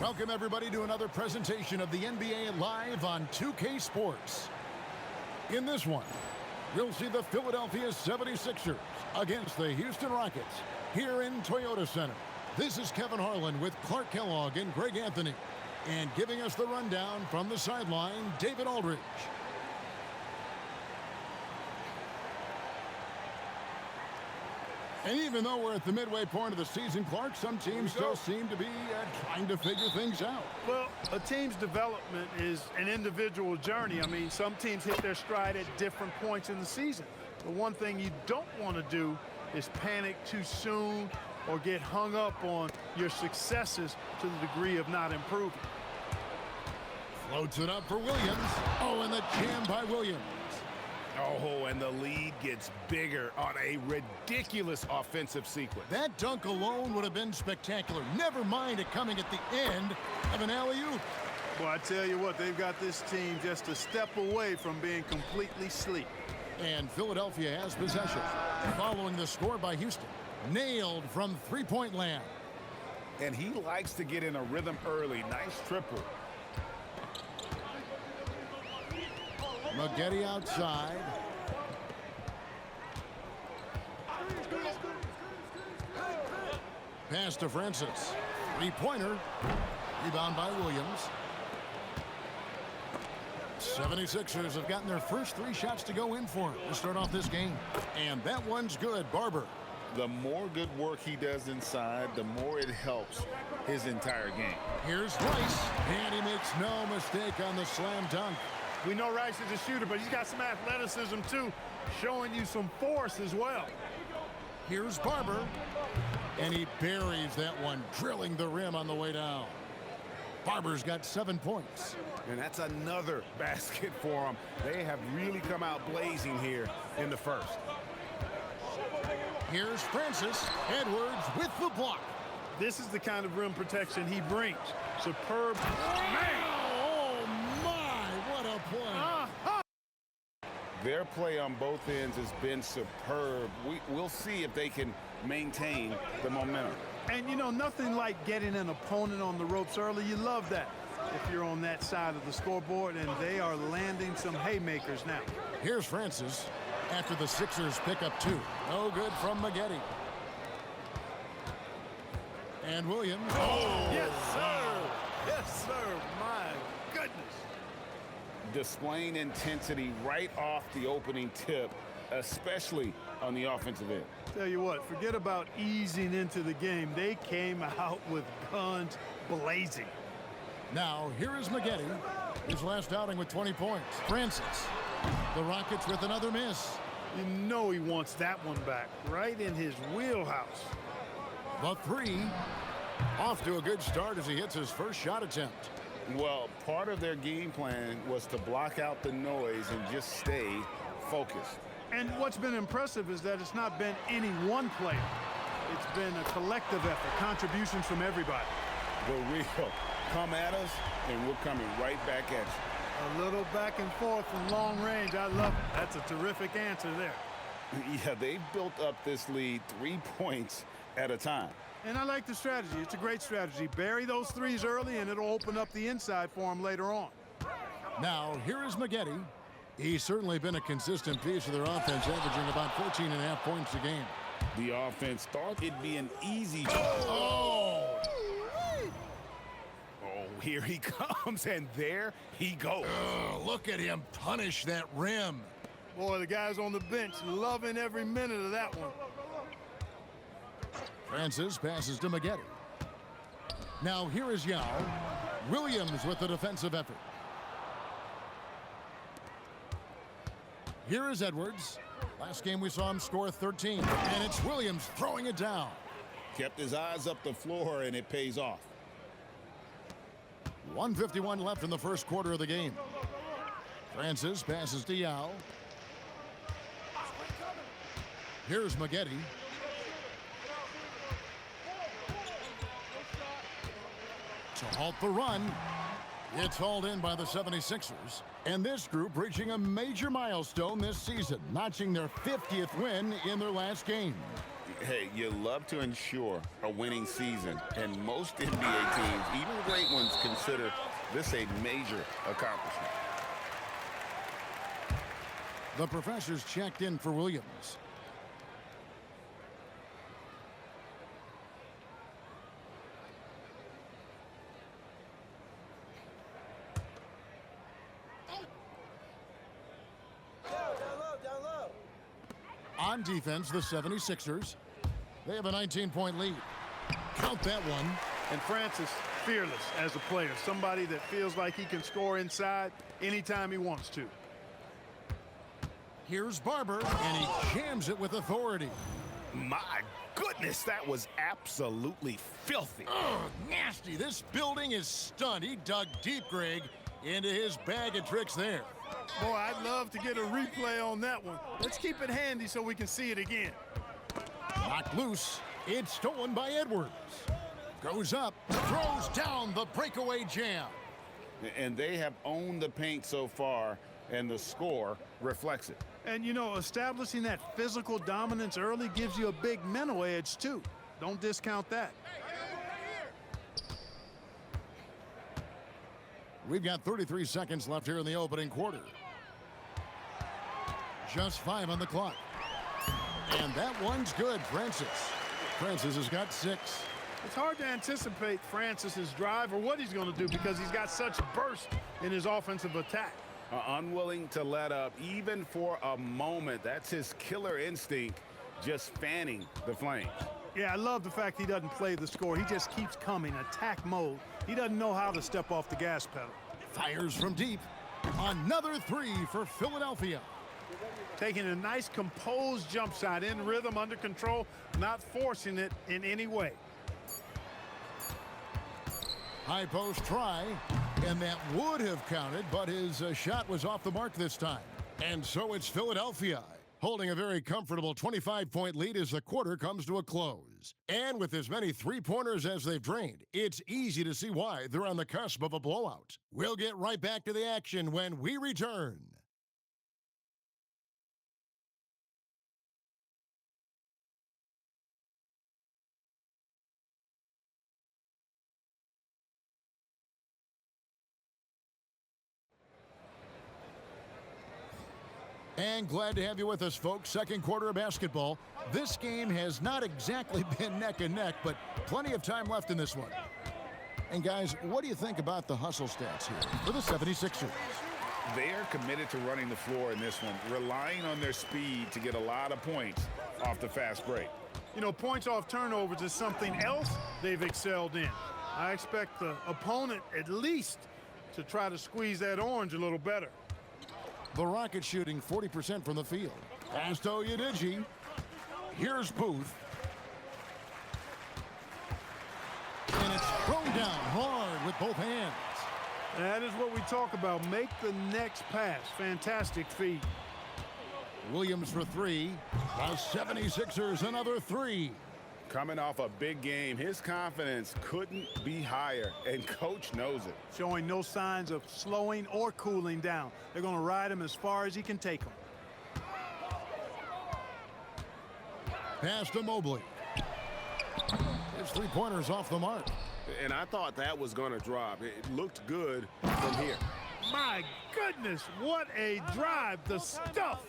Welcome, everybody, to another presentation of the NBA Live on 2K Sports. In this one, we'll see the Philadelphia 76ers against the Houston Rockets here in Toyota Center. This is Kevin Harlan with Clark Kellogg and Greg Anthony. And giving us the rundown from the sideline, David Aldridge. And even though we're at the midway point of the season, Clark, some teams still seem to be trying to figure things out. Well, a team's development is an individual journey. I mean, some teams hit their stride at different points in the season. The one thing you don't want to do is panic too soon or get hung up on your successes to the degree of not improving. Floats it up for Williams. Oh, and the jam by Williams. Oh, and the lead gets bigger on a ridiculous offensive sequence. That dunk alone would have been spectacular. Never mind it coming at the end of an alley-oop. Well, I tell you what, they've got this team just a step away from being completely asleep. And Philadelphia has possession. Following the score by Houston. Nailed from three-point land. And he likes to get in a rhythm early. Nice triple. Maggette outside. Pass to Francis. Three-pointer. Rebound by Williams. 76ers have gotten their first three shots to go in for him to start off this game. And that one's good. Barber. The more good work he does inside, the more it helps his entire game. Here's Rice. And he makes no mistake on the slam dunk. We know Rice is a shooter, but he's got some athleticism, too, showing you some force as well. Here's Barber. And he buries that one, drilling the rim on the way down. Barber's got 7 points. And that's another basket for him. They have really come out blazing here in the first. Here's Francis. Edwards with the block. This is the kind of rim protection he brings. Superb. Man! Their play on both ends has been superb. We'll see if they can maintain the momentum. And, you know, nothing like getting an opponent on the ropes early. You love that if you're on that side of the scoreboard, and they are landing some haymakers now. Here's Francis after the Sixers pick up two. No good from Maggette. And Williams. Oh, yes, sir. Yes, sir. My goodness. Displaying intensity right off the opening tip, especially on the offensive end. Tell you what, forget about easing into the game. They came out with guns blazing. Now, here is Maggette. His last outing with 20 points. Francis. The Rockets with another miss. You know he wants that one back, right in his wheelhouse. The three. Off to a good start as he hits his first shot attempt. Well, part of their game plan was to block out the noise and just stay focused. And what's been impressive is that it's not been any one player. It's been a collective effort, contributions from everybody. The real come at us, and we're coming right back at you. A little back and forth from long range. I love it. That's a terrific answer there. Yeah, they've built up this lead 3 points at a time. And I like the strategy. It's a great strategy. Bury those threes early, and it'll open up the inside for them later on. Now, here is Maggette. He's certainly been a consistent piece of their offense, averaging about 14.5 points a game. The offense thought it'd be an easy job. Oh! Oh, here he comes, and there he goes. Look at him punish that rim. Boy, the guys on the bench loving every minute of that one. Francis passes to Maggette. Now here is Yao. Williams with the defensive effort. Here is Edwards. Last game we saw him score 13. And it's Williams throwing it down. Kept his eyes up the floor, and it pays off. 1:51 left in the first quarter of the game. Francis passes to Yao. Here's Maggette. To halt the run. It's hauled in by the 76ers. And this group reaching a major milestone this season, notching their 50th win in their last game. Hey, you love to ensure a winning season, and most NBA teams, even great ones, consider this a major accomplishment. The professor's checked in for Williams. Down low. On defense, the 76ers. They have a 19-point lead. Count that one. And Francis, fearless as a player. Somebody that feels like he can score inside anytime he wants to. Here's Barber, and he jams it with authority. My goodness, that was absolutely filthy. Oh, nasty. This building is stunned. He dug deep, Greg, into his bag of tricks there. Boy, I'd love to get a replay on that one. Let's keep it handy so we can see it again. Knocked loose. It's stolen by Edwards. Goes up, throws down the breakaway jam. And they have owned the paint so far, and the score reflects it. And, you know, establishing that physical dominance early gives you a big mental edge, too. Don't discount that. We've got 33 seconds left here in the opening quarter. Just 5 on the clock. And that one's good, Francis. Francis has got 6. It's hard to anticipate Francis's drive or what he's going to do because he's got such burst in his offensive attack. Unwilling to let up even for a moment. That's his killer instinct, just fanning the flames. Yeah, I love the fact he doesn't play the score. He just keeps coming, attack mode. He doesn't know how to step off the gas pedal. Fires from deep. Another 3 for Philadelphia. Taking a nice composed jump shot in rhythm, under control, not forcing it in any way. High post try, and that would have counted, but his shot was off the mark this time. And so it's Philadelphia, holding a very comfortable 25-point lead as the quarter comes to a close. And with as many three-pointers as they've drained, it's easy to see why they're on the cusp of a blowout. We'll get right back to the action when we return. And glad to have you with us, folks. Second quarter of basketball. This game has not exactly been neck and neck, but plenty of time left in this one. And guys, what do you think about the hustle stats here for the 76ers? They are committed to running the floor in this one, relying on their speed to get a lot of points off the fast break. You know, points off turnovers is something else they've excelled in. I expect the opponent at least to try to squeeze that orange a little better. The Rockets shooting 40% from the field. Pass to Udigi. Here's Booth. And it's thrown down hard with both hands. That is what we talk about. Make the next pass. Fantastic feed. Williams for 3. The 76ers another 3. Coming off a big game, his confidence couldn't be higher, and coach knows it. Showing no signs of slowing or cooling down. They're going to ride him as far as he can take him. Pass to Mobley. His three-pointers off the mark. And I thought that was going to drop. It looked good from here. My goodness, what a drive. The stuff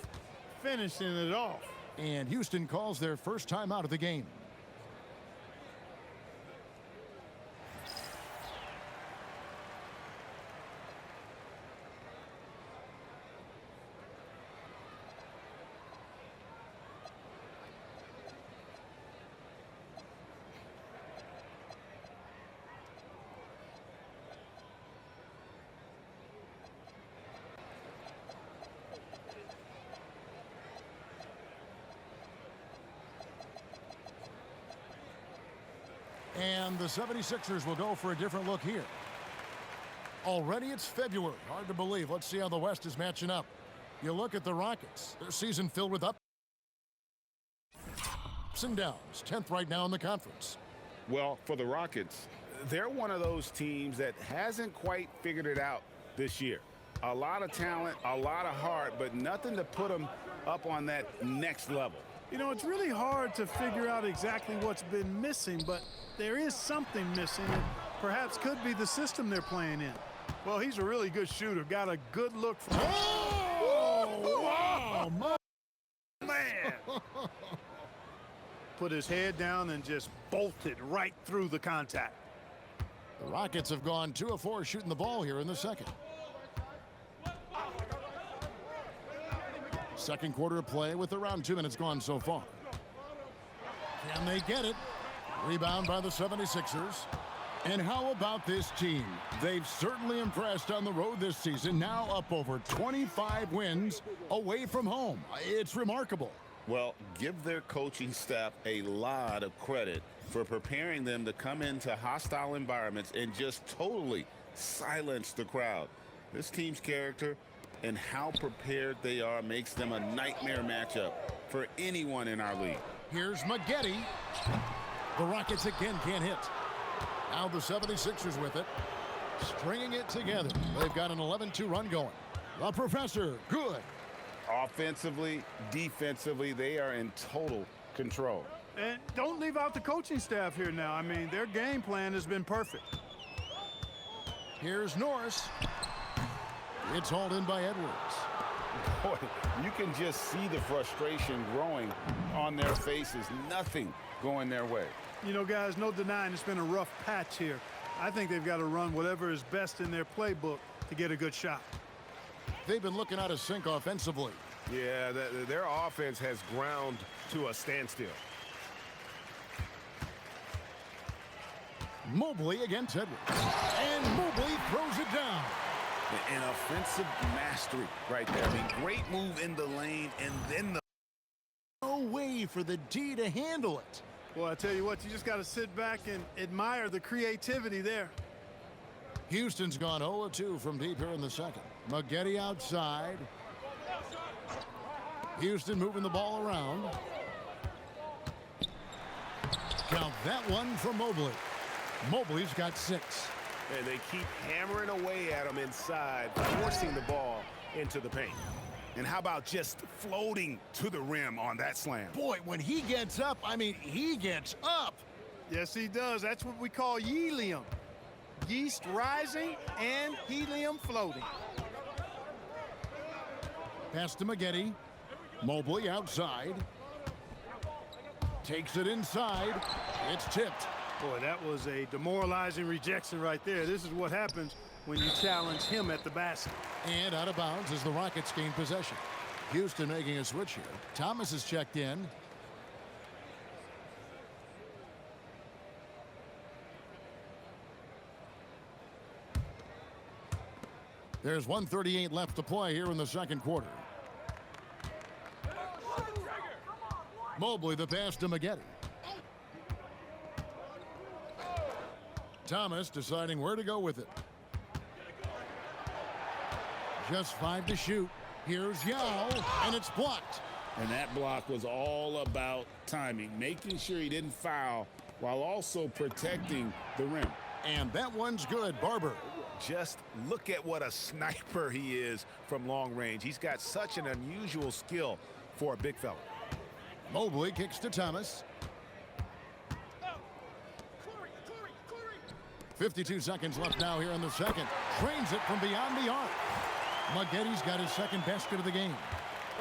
finishing it off. And Houston calls their first time out of the game. And the 76ers will go for a different look here. Already it's February. Hard to believe. Let's see how the West is matching up. You look at the Rockets. Their season filled with ups and downs. 10th right now in the conference. Well, for the Rockets, they're one of those teams that hasn't quite figured it out this year. A lot of talent, a lot of heart, but nothing to put them up on that next level. You know, it's really hard to figure out exactly what's been missing, but there is something missing. perhaps could be the system they're playing in. Well, he's a really good shooter. Got a good look from Oh, wow, man. Put his head down and just bolted right through the contact. The Rockets have gone 2 of 4 shooting the ball here in the second. Second quarter of play with around 2 minutes gone so far. Can they get it? Rebound by the 76ers. And how about this team? They've certainly impressed on the road this season, now up over 25 wins away from home. It's remarkable. Well, give their coaching staff a lot of credit for preparing them to come into hostile environments and just totally silence the crowd. This team's character and how prepared they are makes them a nightmare matchup for anyone in our league. Here's Maggette. The Rockets again can't hit. Now the 76ers with it, stringing it together. They've got an 11-2 run going. The Professor, good. Offensively, defensively, they are in total control. And don't leave out the coaching staff here now. I mean, their game plan has been perfect. Here's Norris. It's hauled in by Edwards. Boy, you can just see the frustration growing on their faces. Nothing going their way. You know, guys, no denying it's been a rough patch here. I think they've got to run whatever is best in their playbook to get a good shot. They've been looking out of sync offensively. Yeah, their offense has ground to a standstill. Mobley against Edwards. And Mobley throws it down. An offensive mastery right there. I mean, great move in the lane and then the... No way for the D to handle it. Well, I tell you what, you just got to sit back and admire the creativity there. Houston's gone 0-2 from deep here in the second. Maggette outside. Houston moving the ball around. Count that one for Mobley. Mobley's got 6. And they keep hammering away at him inside, forcing the ball into the paint. And how about just floating to the rim on that slam? Boy, when he gets up, I mean, he gets up. Yes, he does. That's what we call helium. Yeast rising and helium floating. Pass to Maggette. Mobley outside. Takes it inside. It's tipped. Boy, that was a demoralizing rejection right there. This is what happens when you challenge him at the basket. And out of bounds as the Rockets gain possession. Houston making a switch here. Thomas is checked in. There's 1:38 left to play here in the second quarter. Mobley the pass to Maggette. Thomas deciding where to go with it. Just 5 to shoot. Here's Yao, and it's blocked. And that block was all about timing, making sure he didn't foul while also protecting the rim. And that one's good. Barber. Just look at what a sniper he is from long range. He's got such an unusual skill for a big fella. Mobley kicks to Thomas. 52 seconds left now here in the second. Trains it from beyond the arc. Maggette's got his second basket of the game.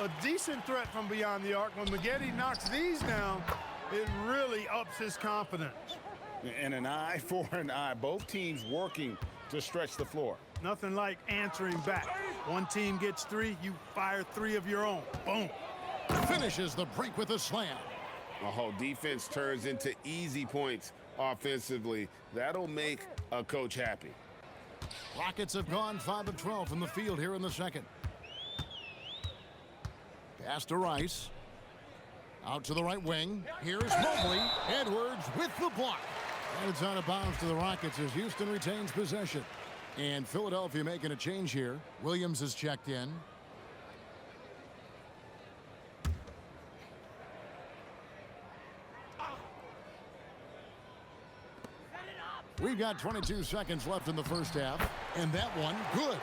A decent threat from beyond the arc. When Maggette knocks these down, it really ups his confidence. And an eye for an eye. Both teams working to stretch the floor. Nothing like answering back. One team gets 3, you fire 3 of your own. Boom. Finishes the break with a slam. Oh, defense turns into easy points offensively. That'll make a coach happy. Rockets have gone 5 of 12 from the field here in the second. Pass to Rice. Out to the right wing. Here's Mobley. Edwards with the block. And it's out of bounds to the Rockets as Houston retains possession. And Philadelphia making a change here. Williams is checked in. We've got 22 seconds left in the first half, and that one good.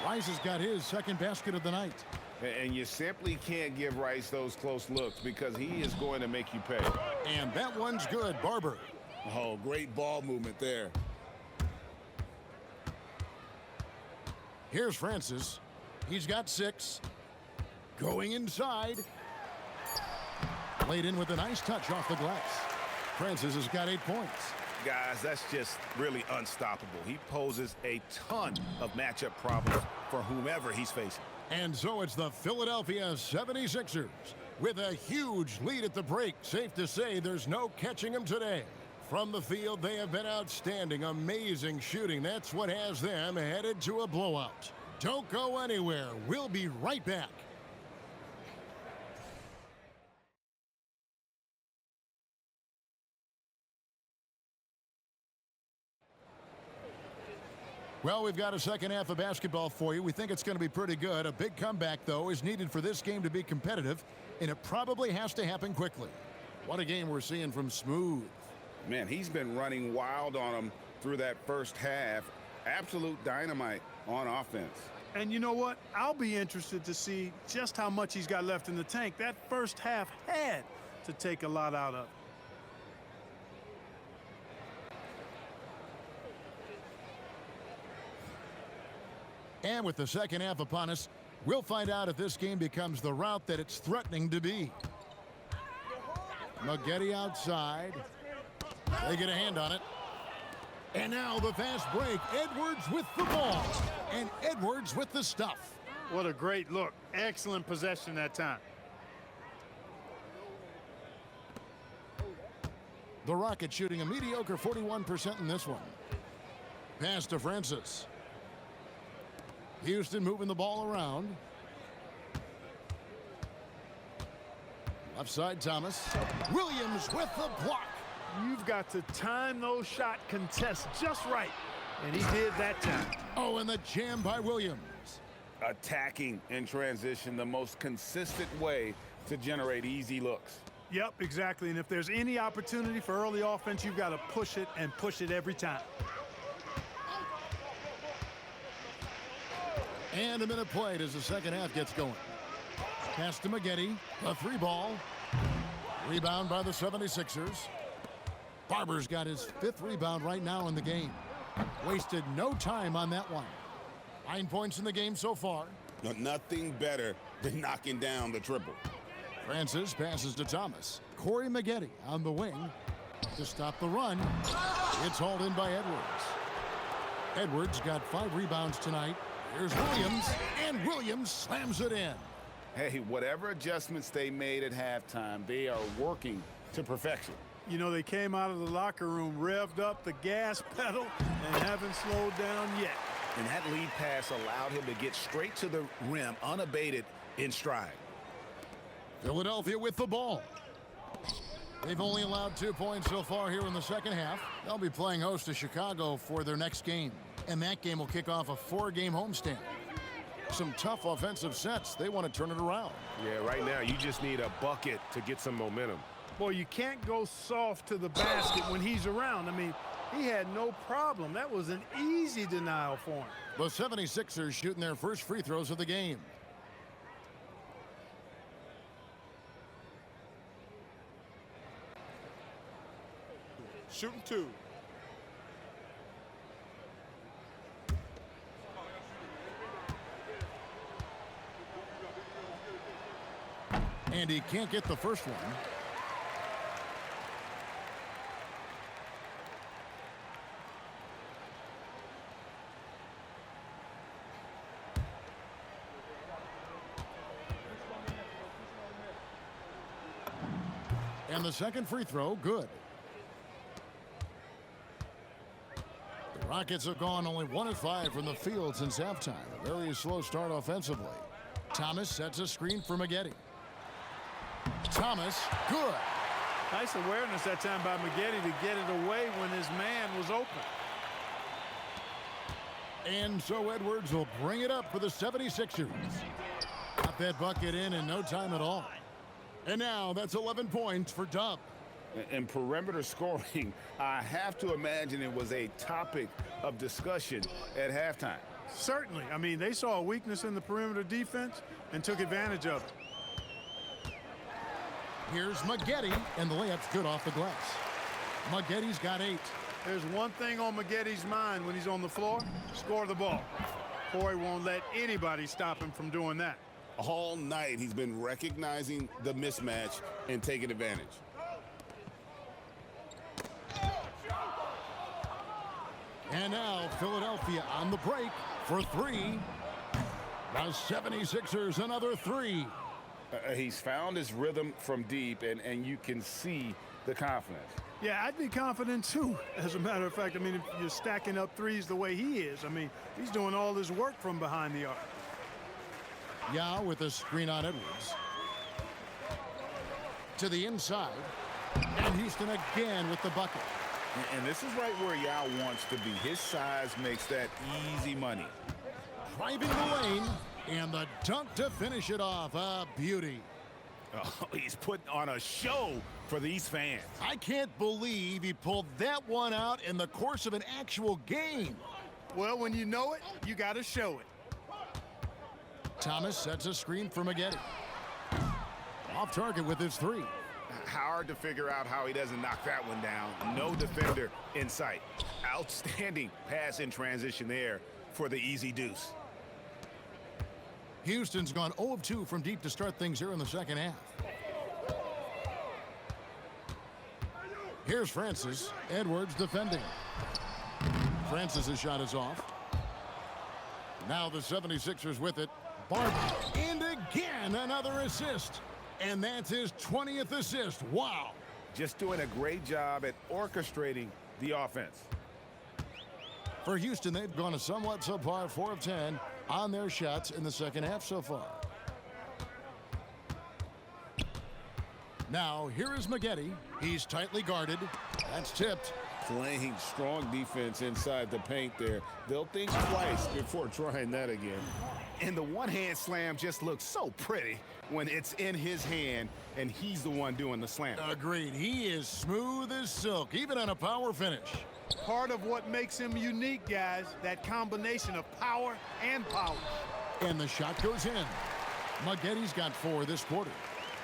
Rice has got his second basket of the night. And you simply can't give Rice those close looks because he is going to make you pay. And that one's good. Barber. Oh, great ball movement there. Here's Francis. He's got 6. Going inside. Laid in with a nice touch off the glass. Francis has got 8 points. Guys, that's just really unstoppable. He poses a ton of matchup problems for whomever he's facing. And so it's the Philadelphia 76ers with a huge lead at the break. Safe to say there's no catching them today. From the field, they have been outstanding. Amazing shooting. That's what has them headed to a blowout. Don't go anywhere. We'll be right back. Well, we've got a second half of basketball for you. We think it's going to be pretty good. A big comeback, though, is needed for this game to be competitive, and it probably has to happen quickly. What a game we're seeing from Smooth. Man, he's been running wild on him through that first half. Absolute dynamite on offense. And you know what? I'll be interested to see just how much he's got left in the tank. That first half had to take a lot out of it. And with the second half upon us, we'll find out if this game becomes the route that it's threatening to be. Maggette outside. They get a hand on it. And now the fast break. Edwards with the ball. And Edwards with the stuff. What a great look. Excellent possession that time. The Rockets shooting a mediocre 41% in this one. Pass to Francis. Houston moving the ball around. Left side, Thomas. Williams with the block. You've got to time those shot contests just right. And he did that time. Oh, and the jam by Williams. Attacking in transition, the most consistent way to generate easy looks. Yep, exactly. And if there's any opportunity for early offense, you've got to push it and push it every time. And a minute played as the second half gets going. Pass to Maggette. A 3 ball. Rebound by the 76ers. Barber's got his 5th rebound right now in the game. Wasted no time on that one. 9 points in the game so far. Nothing better than knocking down the triple. Francis passes to Thomas. Corey Maggette on the wing to stop the run. It's hauled in by Edwards. Edwards got 5 rebounds tonight. Here's Williams, and Williams slams it in. Hey, whatever adjustments they made at halftime, they are working to perfection. You know, they came out of the locker room, revved up the gas pedal, and haven't slowed down yet. And that lead pass allowed him to get straight to the rim unabated in stride. Philadelphia with the ball. They've only allowed 2 points so far here in the second half. They'll be playing host to Chicago for their next game. And that game will kick off a 4-game homestand. Some tough offensive sets. They want to turn it around. Yeah, right now you just need a bucket to get some momentum. Boy, you can't go soft to the basket when he's around. I mean, he had no problem. That was an easy denial for him. The 76ers shooting their first free throws of the game. Shooting 2. And he can't get the first one. And the second free throw, good. The Rockets have gone only 1 of 5 from the field since halftime. A very slow start offensively. Thomas sets a screen for Maggette. Thomas, good. Nice awareness that time by Maggette to get it away when his man was open. And so Edwards will bring it up for the 76ers. Got that bucket in no time at all. And now that's 11 points for Dub. And perimeter scoring, I have to imagine it was a topic of discussion at halftime. Certainly. I mean, they saw a weakness in the perimeter defense and took advantage of it. Here's Maggette, and the layup's good off the glass. Maggette's got 8. There's one thing on Maggette's mind when he's on the floor: score the ball. Corey won't let anybody stop him from doing that. All night, he's been recognizing the mismatch and taking advantage. And now Philadelphia on the break for three. The 76ers another three. He's found his rhythm from deep, and you can see the confidence. Yeah, I'd be confident too. As a matter of fact, I mean, if you're stacking up threes the way he is, I mean, he's doing all his work from behind the arc. Yao with a screen on Edwards. To the inside. And Houston again with the bucket. And this is right where Yao wants to be. His size makes that easy money. Driving the lane. And the dunk to finish it off. A beauty. Oh, he's putting on a show for these fans. I can't believe he pulled that one out in the course of an actual game. Well, when you know it, you got to show it. Thomas sets a screen for Maggette. Off target with his three. Hard to figure out how he doesn't knock that one down. No defender in sight. Outstanding pass in transition there for the easy deuce. Houston's gone 0 of 2 from deep to start things here in the second half. Here's Francis. Edwards defending. Francis' shot is off. Now the 76ers with it. Barber. And again, another assist. And that's his 20th assist. Wow. Just doing a great job at orchestrating the offense. For Houston, they've gone a somewhat subpar 4 of 10 on their shots in the second half so far. Now, here is Maggette. He's tightly guarded. That's tipped. Playing strong defense inside the paint there. They'll think twice before trying that again. And the one-hand slam just looks so pretty when it's in his hand and he's the one doing the slam. Agreed. He is smooth as silk, even on a power finish. Part of what makes him unique, guys, that combination of power and power. And the shot goes in. Maggette's got 4 this quarter.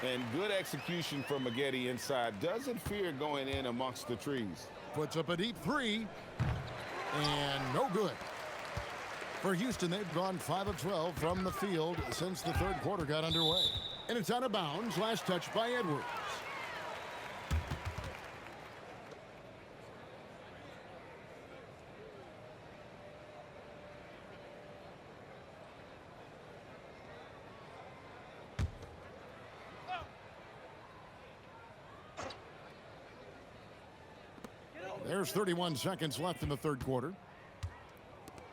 And good execution from Maggette inside. Doesn't fear going in amongst the trees. Puts up a deep 3. And no good. For Houston, they've gone 5 of 12 from the field since the third quarter got underway. And it's out of bounds. Last touch by Edwards. There's 31 seconds left in the third quarter.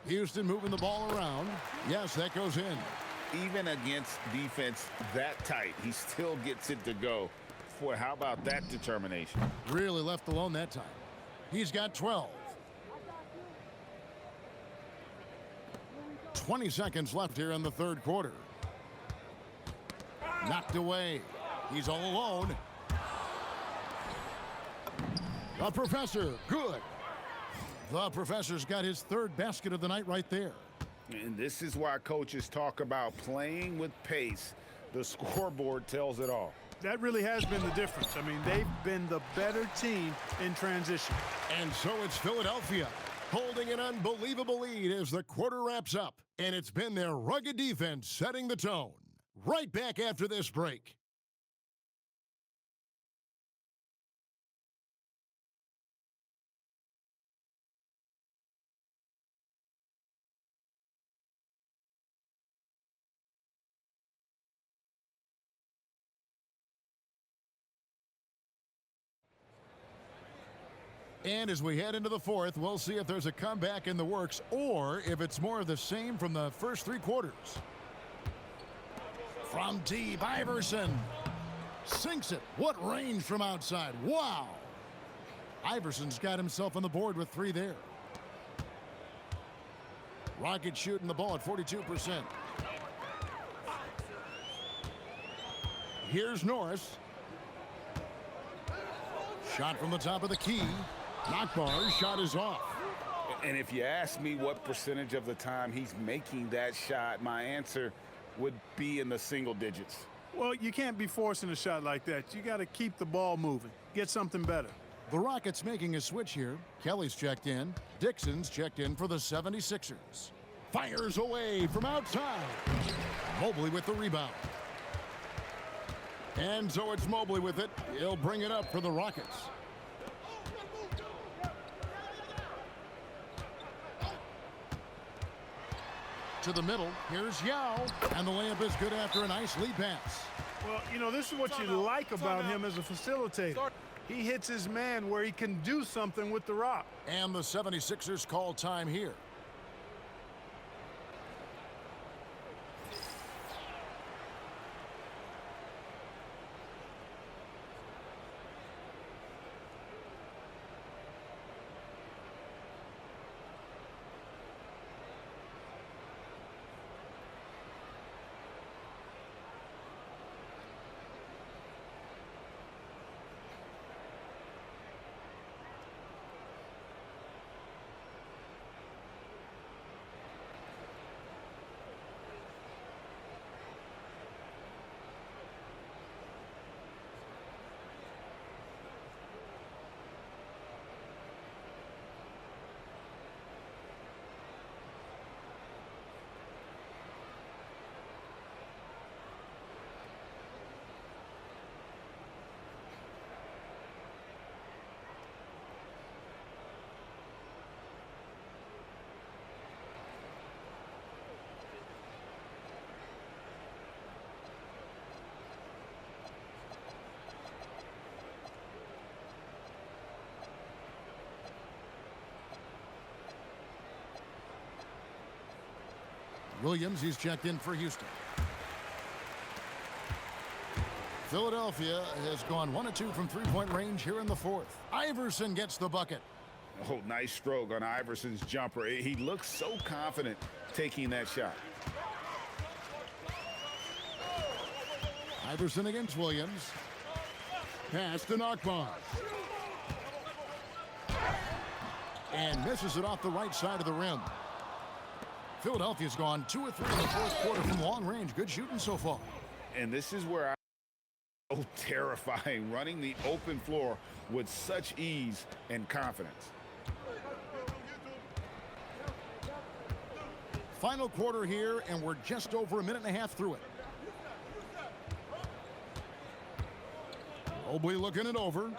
Houston moving the ball around. Yes, that goes in. Even against defense that tight, he still gets it to go. Boy, how about that determination? Really left alone that time. He's got 12. 20 seconds left here in the third quarter. Knocked away. He's all alone. The professor, good. The professor's got his third basket of the night right there. And this is why coaches talk about playing with pace. The scoreboard tells it all. That really has been the difference. I mean, they've been the better team in transition. And so it's Philadelphia holding an unbelievable lead as the quarter wraps up. And it's been their rugged defense setting the tone. Right back after this break. And as we head into the fourth, we'll see if there's a comeback in the works or if it's more of the same from the first 3 quarters. From deep, Iverson sinks it. What range from outside. Wow. Iverson's got himself on the board with 3 there. Rockets shooting the ball at 42%. Here's Norris. Shot from the top of the key. Knockbar's shot is off. And if you ask me what percentage of the time he's making that shot, my answer would be in the single digits. Well, you can't be forcing a shot like that. You got to keep the ball moving. Get something better. The Rockets making a switch here. Kelly's checked in. Dixon's checked in for the 76ers. Fires away from outside. Mobley with the rebound. And so it's Mobley with it. He'll bring it up for the Rockets. To the middle. Here's Yao. And the layup is good after a nice lead pass. Well, you know, this is what you like about him as a facilitator. He hits his man where he can do something with the rock. And the 76ers call time here. Williams, he's checked in for Houston. Philadelphia has gone 1 of 2 from three-point range here in the fourth. Iverson gets the bucket. Oh, nice stroke on Iverson's jumper. He looks so confident taking that shot. Iverson against Williams. Pass to Knockbaum. And misses it off the right side of the rim. Philadelphia's gone 2 of 3 in the fourth quarter from long range. Good shooting so far. And this is where so terrifying, running the open floor with such ease and confidence. Final quarter here, and we're just over a minute and a half through it. Mobley looking it over.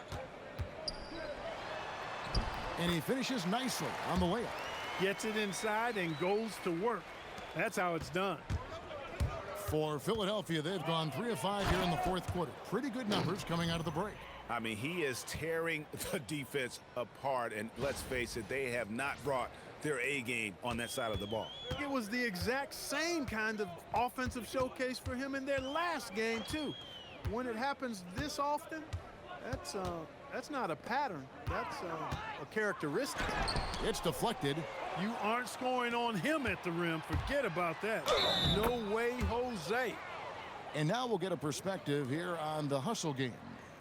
And he finishes nicely on the layup. Gets it inside and goes to work. That's how it's done. For Philadelphia, they've gone 3 of 5 here in the fourth quarter. Pretty good numbers coming out of the break. I mean, he is tearing the defense apart, and let's face it, they have not brought their A game on that side of the ball. It was the exact same kind of offensive showcase for him in their last game, too. When it happens this often, that's not a pattern. That's a characteristic. It's deflected. You aren't scoring on him at the rim. Forget about that. No way, Jose. And now we'll get a perspective here on the hustle game,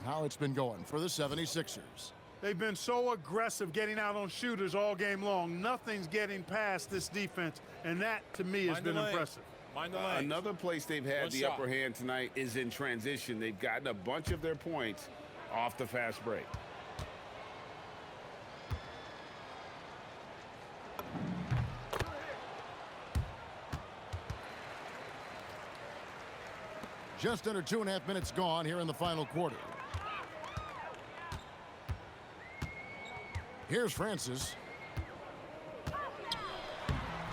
how it's been going for the 76ers. They've been so aggressive getting out on shooters all game long. Nothing's getting past this defense, and that, to me, has been impressive. Another place they've had the upper hand tonight is in transition. They've gotten a bunch of their points off the fast break. Just under 2.5 minutes gone here in the final quarter. Here's Francis.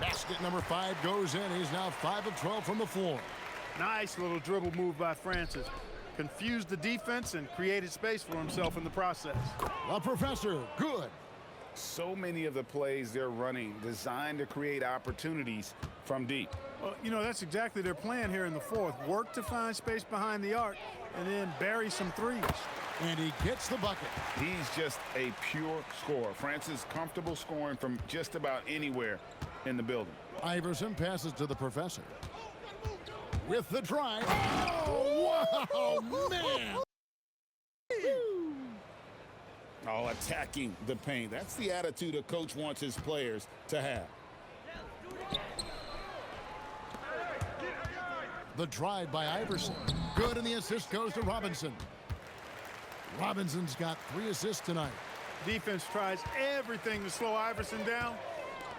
Basket number 5 goes in. He's now 5 of 12 from the floor. Nice little dribble move by Francis. Confused the defense and created space for himself in the process. The professor, good. So many of the plays they're running designed to create opportunities from deep. Well, you know, that's exactly their plan here in the fourth. Work to find space behind the arc and then bury some threes. And he gets the bucket. He's just a pure scorer. Francis comfortable scoring from just about anywhere in the building. Iverson passes to the professor. With the drive. Oh, wow, man. Oh, attacking the paint. That's the attitude a coach wants his players to have. The drive by Iverson. Good, and the assist goes to Robinson. Robinson's got 3 assists tonight. Defense tries everything to slow Iverson down,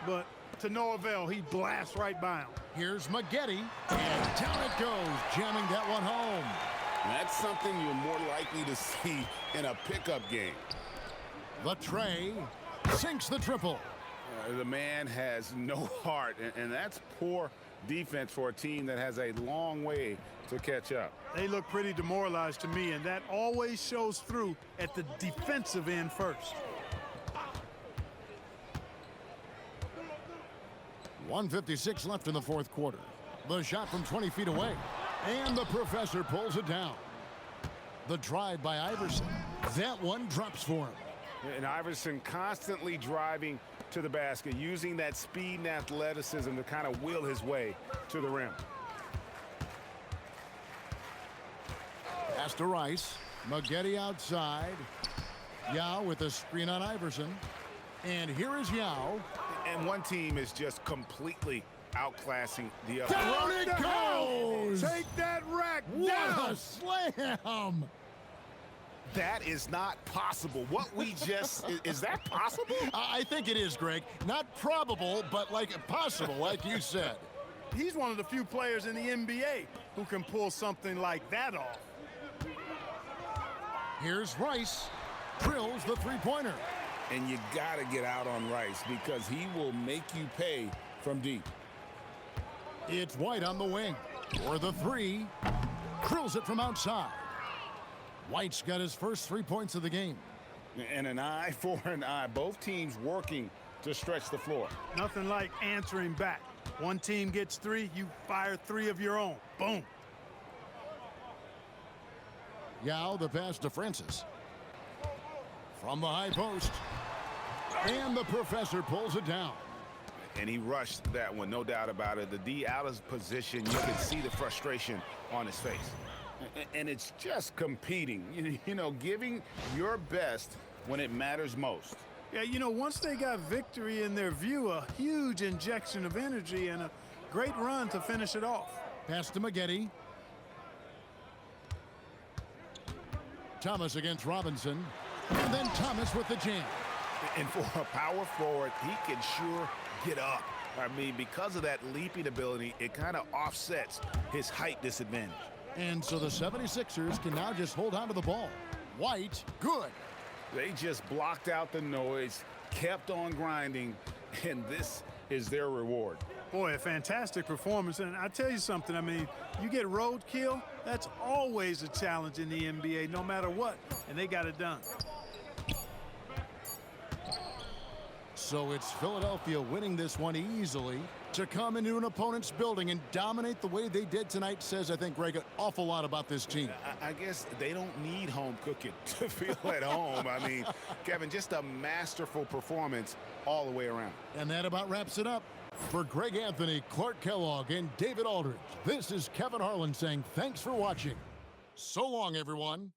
but to no avail. He blasts right by him. Here's Maggette, and down it goes, jamming that one home. That's something you're more likely to see in a pickup game. The tray sinks the triple. The man has no heart, and that's poor defense for a team that has a long way to catch up. They look pretty demoralized to me, and that always shows through at the defensive end first. 1:56 left in the fourth quarter. The shot from 20 feet away, and the professor pulls it down. The drive by Iverson. That one drops for him. And Iverson constantly driving to the basket, using that speed and athleticism to kind of wheel his way to the rim. Pass to Rice. Maggette outside. Yao with a screen on Iverson. And here is Yao. And one team is just completely outclassing the other. Down it goes! Take that rack What down! a slam! That is not possible. What we just, is that possible? I think it is, Greg. Not probable, but like possible, like you said. He's one of the few players in the NBA who can pull something like that off. Here's Rice. Drills the three-pointer. And you got to get out on Rice because he will make you pay from deep. It's White on the wing. For the three. Drills it from outside. White's got his first 3 points of the game. And an eye for an eye. Both teams working to stretch the floor. Nothing like answering back. One team gets three, you fire three of your own. Boom. Yao, the pass to Francis. From the high post. And the professor pulls it down. And he rushed that one, no doubt about it. The D out of position, you can see the frustration on his face. And it's just competing, you know, giving your best when it matters most. Yeah, you know, once they got victory in their view, a huge injection of energy and a great run to finish it off. Pass to Maggette. Thomas against Robinson. And then Thomas with the jam. And for a power forward, he can sure get up. I mean, because of that leaping ability, it kind of offsets his height disadvantage. And so the 76ers can now just hold on to the ball. White, good. They just blocked out the noise, kept on grinding, and this is their reward. Boy, a fantastic performance. And I tell you something, I mean, you get roadkill, that's always a challenge in the NBA, no matter what. And they got it done. So it's Philadelphia winning this one easily. To come into an opponent's building and dominate the way they did tonight says, I think, Greg, an awful lot about this team. I guess they don't need home cooking to feel at home. I mean, Kevin, just a masterful performance all the way around. And that about wraps it up. For Greg Anthony, Clark Kellogg, and David Aldridge, this is Kevin Harlan saying thanks for watching. So long, everyone.